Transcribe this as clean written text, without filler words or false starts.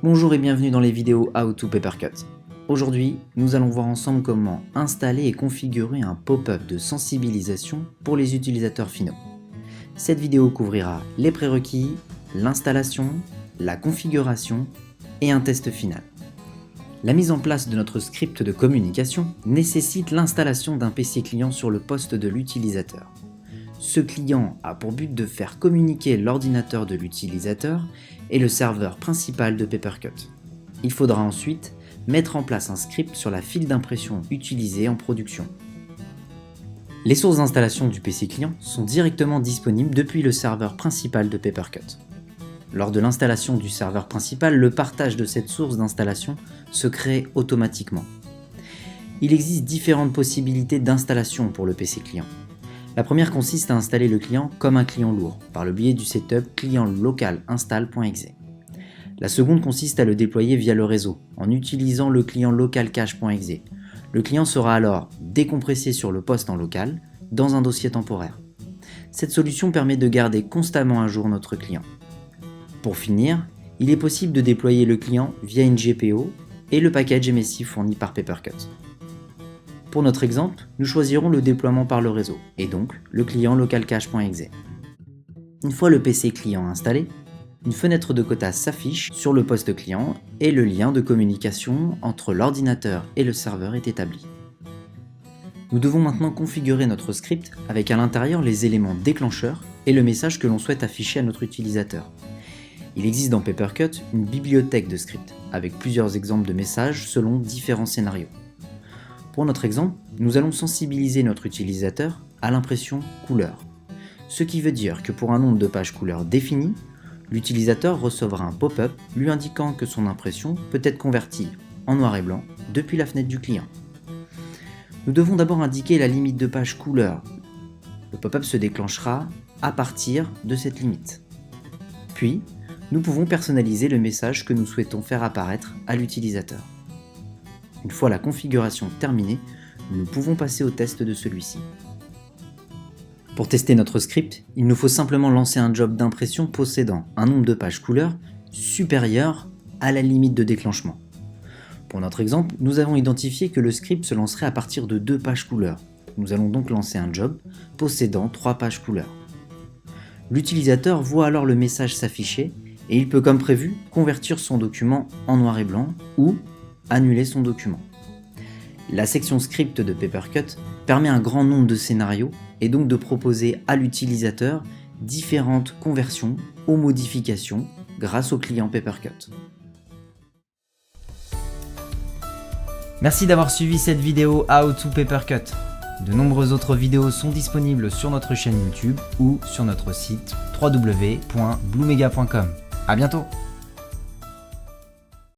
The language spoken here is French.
Bonjour et bienvenue dans les vidéos How to Papercut. Aujourd'hui, nous allons voir ensemble comment installer et configurer un pop-up de sensibilisation pour les utilisateurs finaux. Cette vidéo couvrira les prérequis, l'installation, la configuration et un test final. La mise en place de notre script de communication nécessite l'installation d'un PC client sur le poste de l'utilisateur. Ce client a pour but de faire communiquer l'ordinateur de l'utilisateur et le serveur principal de Papercut. Il faudra ensuite mettre en place un script sur la file d'impression utilisée en production. Les sources d'installation du PC client sont directement disponibles depuis le serveur principal de Papercut. Lors de l'installation du serveur principal, le partage de cette source d'installation se crée automatiquement. Il existe différentes possibilités d'installation pour le PC client. La première consiste à installer le client comme un client lourd, par le biais du setup client local install.exe. La seconde consiste à le déployer via le réseau, en utilisant le client local cache.exe. Le client sera alors décompressé sur le poste en local, dans un dossier temporaire. Cette solution permet de garder constamment à jour notre client. Pour finir, il est possible de déployer le client via une GPO et le package MSI fourni par Papercut. Pour notre exemple, nous choisirons le déploiement par le réseau, et donc le client local cache.exe. Une fois le PC client installé, une fenêtre de quota s'affiche sur le poste client et le lien de communication entre l'ordinateur et le serveur est établi. Nous devons maintenant configurer notre script avec à l'intérieur les éléments déclencheurs et le message que l'on souhaite afficher à notre utilisateur. Il existe dans Papercut une bibliothèque de scripts avec plusieurs exemples de messages selon différents scénarios. Pour notre exemple, nous allons sensibiliser notre utilisateur à l'impression couleur. Ce qui veut dire que pour un nombre de pages couleur défini, l'utilisateur recevra un pop-up lui indiquant que son impression peut être convertie en noir et blanc depuis la fenêtre du client. Nous devons d'abord indiquer la limite de page couleur. Le pop-up se déclenchera à partir de cette limite. Puis, nous pouvons personnaliser le message que nous souhaitons faire apparaître à l'utilisateur. Une fois la configuration terminée, nous pouvons passer au test de celui-ci. Pour tester notre script, il nous faut simplement lancer un job d'impression possédant un nombre de pages couleur supérieur à la limite de déclenchement. Pour notre exemple, nous avons identifié que le script se lancerait à partir de 2 pages couleur. Nous allons donc lancer un job possédant 3 pages couleur. L'utilisateur voit alors le message s'afficher et il peut, comme prévu, convertir son document en noir et blanc ou annuler son document. La section script de Papercut permet un grand nombre de scénarios et donc de proposer à l'utilisateur différentes conversions ou modifications grâce au client Papercut. Merci d'avoir suivi cette vidéo How to Papercut. De nombreuses autres vidéos sont disponibles sur notre chaîne YouTube ou sur notre site www.bluemega.com. À bientôt!